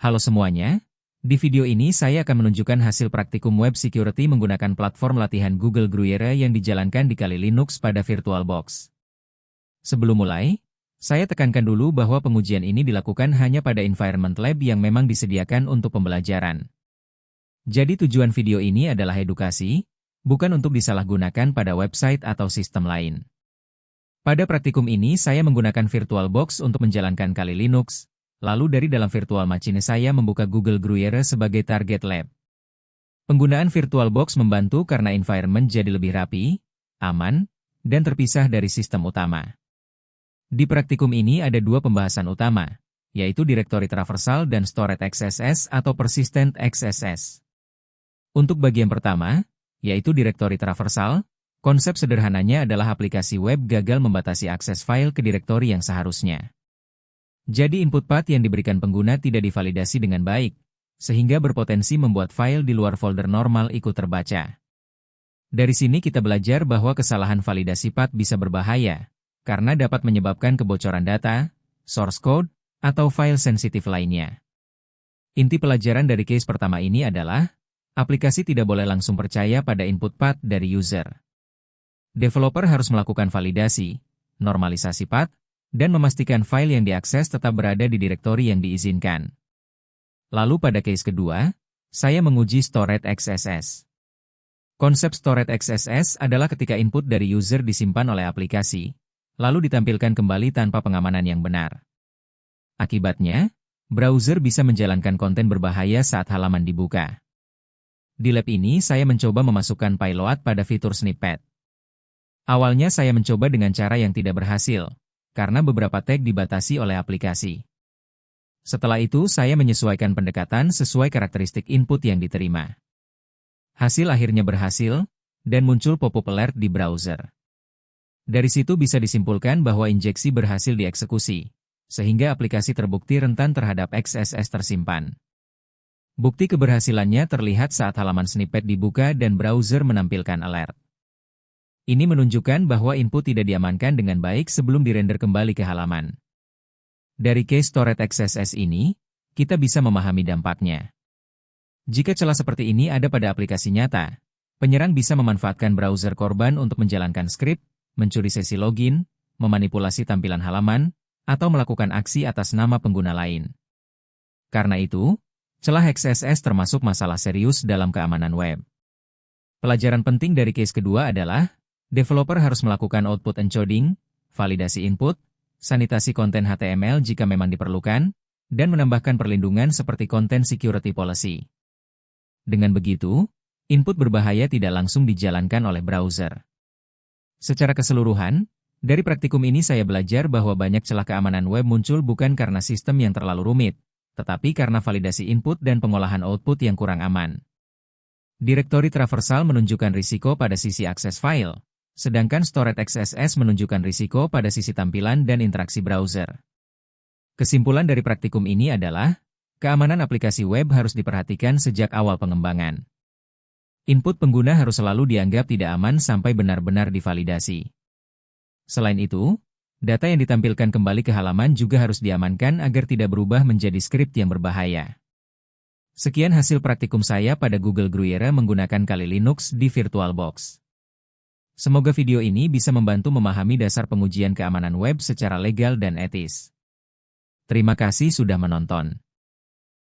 Halo semuanya, di video ini saya akan menunjukkan hasil praktikum web security menggunakan platform latihan Google Gruyere yang dijalankan di Kali Linux pada VirtualBox. Sebelum mulai, saya tekankan dulu bahwa pengujian ini dilakukan hanya pada environment lab yang memang disediakan untuk pembelajaran. Jadi tujuan video ini adalah edukasi, bukan untuk disalahgunakan pada website atau sistem lain. Pada praktikum ini saya menggunakan VirtualBox untuk menjalankan Kali Linux, lalu dari dalam virtual machine saya membuka Google Gruyere sebagai target lab. Penggunaan VirtualBox membantu karena environment jadi lebih rapi, aman, dan terpisah dari sistem utama. Di praktikum ini ada dua pembahasan utama, yaitu Directory Traversal dan Stored XSS atau Persistent XSS. Untuk bagian pertama, yaitu Directory Traversal, konsep sederhananya adalah aplikasi web gagal membatasi akses file ke direktori yang seharusnya. Jadi input path yang diberikan pengguna tidak divalidasi dengan baik, sehingga berpotensi membuat file di luar folder normal ikut terbaca. Dari sini kita belajar bahwa kesalahan validasi path bisa berbahaya, karena dapat menyebabkan kebocoran data, source code, atau file sensitif lainnya. Inti pelajaran dari case pertama ini adalah, aplikasi tidak boleh langsung percaya pada input path dari user. Developer harus melakukan validasi, normalisasi path, dan memastikan file yang diakses tetap berada di direktori yang diizinkan. Lalu pada case kedua, saya menguji Stored XSS. Konsep Stored XSS adalah ketika input dari user disimpan oleh aplikasi, lalu ditampilkan kembali tanpa pengamanan yang benar. Akibatnya, browser bisa menjalankan konten berbahaya saat halaman dibuka. Di lab ini saya mencoba memasukkan payload pada fitur snippet. Awalnya saya mencoba dengan cara yang tidak berhasil, karena beberapa tag dibatasi oleh aplikasi. Setelah itu saya menyesuaikan pendekatan sesuai karakteristik input yang diterima. Hasil akhirnya berhasil, dan muncul pop-up alert di browser. Dari situ bisa disimpulkan bahwa injeksi berhasil dieksekusi, sehingga aplikasi terbukti rentan terhadap XSS tersimpan. Bukti keberhasilannya terlihat saat halaman snippet dibuka dan browser menampilkan alert. Ini menunjukkan bahwa input tidak diamankan dengan baik sebelum dirender kembali ke halaman. Dari case Stored XSS ini, kita bisa memahami dampaknya. Jika celah seperti ini ada pada aplikasi nyata, penyerang bisa memanfaatkan browser korban untuk menjalankan skrip, mencuri sesi login, memanipulasi tampilan halaman, atau melakukan aksi atas nama pengguna lain. Karena itu, celah XSS termasuk masalah serius dalam keamanan web. Pelajaran penting dari case kedua adalah, developer harus melakukan output encoding, validasi input, sanitasi konten HTML jika memang diperlukan, dan menambahkan perlindungan seperti content security policy. Dengan begitu, input berbahaya tidak langsung dijalankan oleh browser. Secara keseluruhan, dari praktikum ini saya belajar bahwa banyak celah keamanan web muncul bukan karena sistem yang terlalu rumit, tetapi karena validasi input dan pengolahan output yang kurang aman. Directory Traversal menunjukkan risiko pada sisi akses file, sedangkan Stored XSS menunjukkan risiko pada sisi tampilan dan interaksi browser. Kesimpulan dari praktikum ini adalah, keamanan aplikasi web harus diperhatikan sejak awal pengembangan. Input pengguna harus selalu dianggap tidak aman sampai benar-benar divalidasi. Selain itu, data yang ditampilkan kembali ke halaman juga harus diamankan agar tidak berubah menjadi skrip yang berbahaya. Sekian hasil praktikum saya pada Google Gruyere menggunakan Kali Linux di VirtualBox. Semoga video ini bisa membantu memahami dasar pengujian keamanan web secara legal dan etis. Terima kasih sudah menonton.